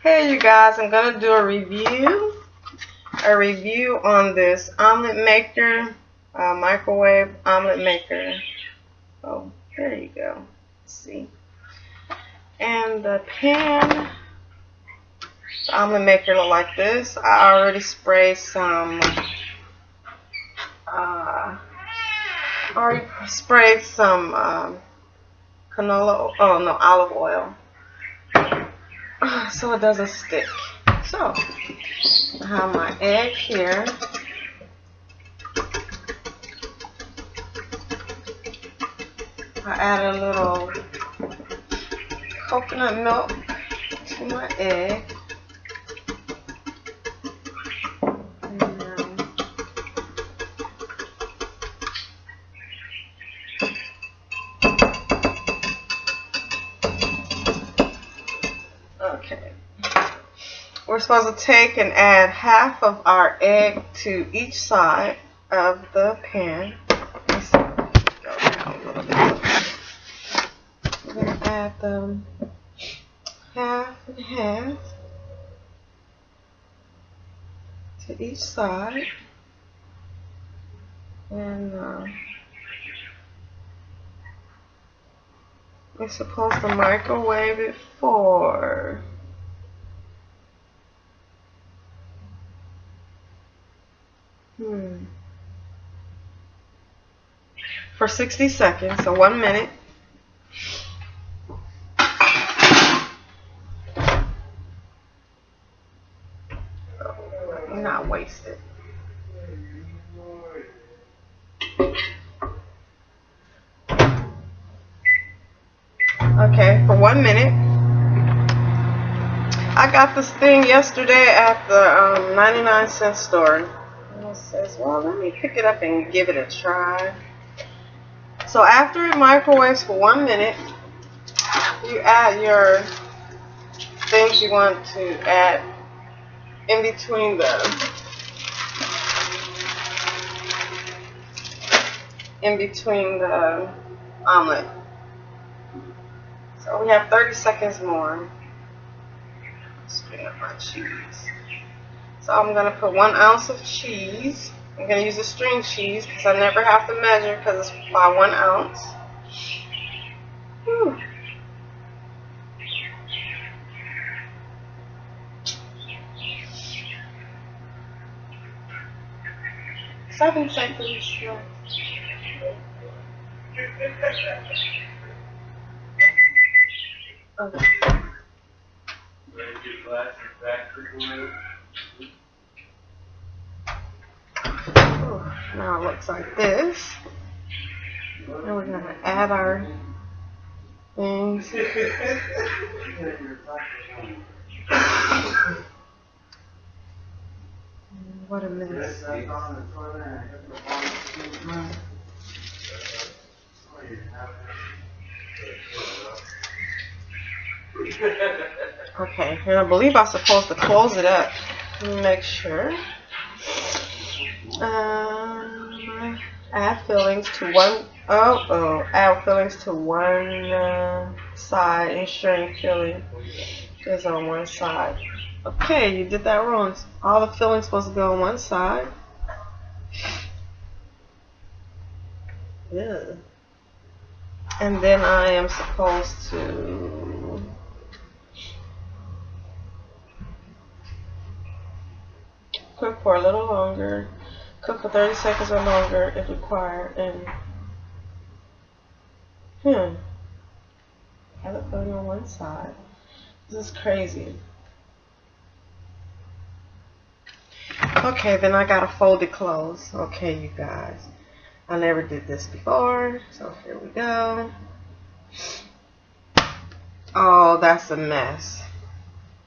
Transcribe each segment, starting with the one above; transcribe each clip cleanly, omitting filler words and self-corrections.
Hey you guys, I'm gonna do a review on this omelet maker, microwave omelet maker. Oh, there you go. Let's see. And the pan, the omelet maker look like this. I already sprayed some canola, oh no, olive oil, so it doesn't stick. So I have my egg here. I add a little coconut milk to my egg. Okay. We're supposed to take and add half of our egg to each side of the pan. Let's go down a little bit. We're going to add them half and half to each side. And we're supposed to microwave it for 60 seconds, so 1 minute. Not wasted. Okay, for 1 minute. I got this thing yesterday at the 99-cent store. And it says, well, let me pick it up and give it a try. So after it microwaves for 1 minute, you add your things you want to add in between the omelet. So we have 30 seconds more. Let's bring up my cheese. So I'm going to put 1 ounce of cheese. I'm going to use a string cheese because I never have to measure because it's by 1 ounce. Whew. Seven seconds. Okay. Now it looks like this. And we're going to add our things. What a mess. Okay, and I believe I'm supposed to close it up. Let me make sure. Add fillings to one. Add fillings to one side, ensuring filling is on one side. Okay, you did that wrong. All the filling's supposed to go on one side. Yeah. And then I am supposed to cook for a little longer. Cook for 30 seconds or longer if required. And have it filling on one side. This is crazy. Okay, then I gotta fold it close. Okay, you guys. I never did this before, so here we go. Oh, that's a mess.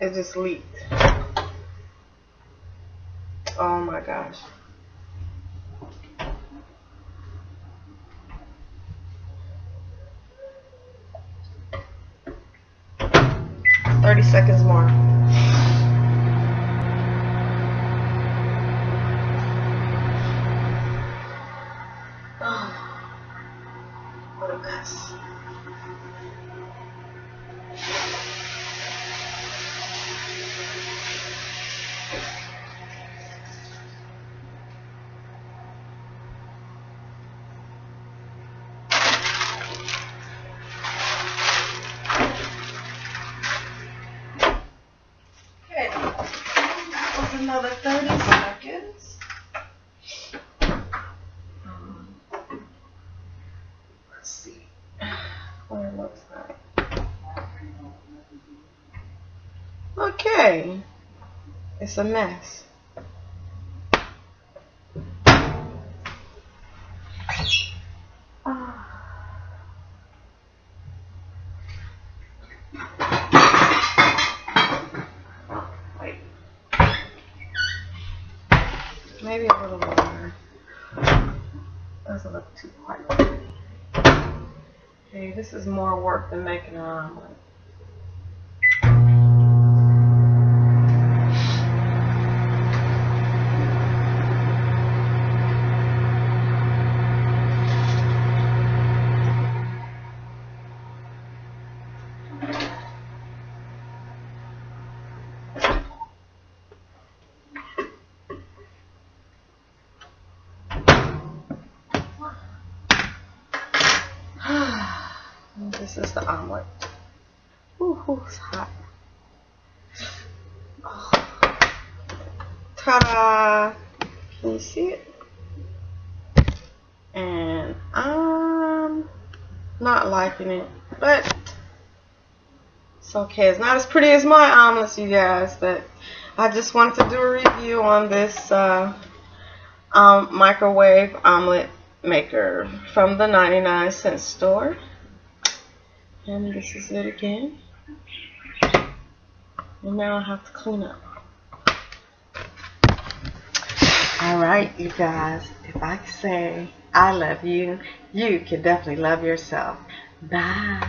It just leaked. Oh my gosh. "30 seconds more." What a mess. another 30 seconds. Let's see what it looks like. Okay, it's a mess. Maybe a little more. Doesn't look too white. Okay, this is more work than making an omelet. This is the omelet. Ooh, it's hot. Oh. Ta-da! Can you see it? And I'm not liking it, but it's okay. It's not as pretty as my omelets, you guys, but I just wanted to do a review on this microwave omelet maker from the 99-cent store. And this is it again. And now I have to clean up. Alright, you guys, if I say I love you, you can definitely love yourself. Bye.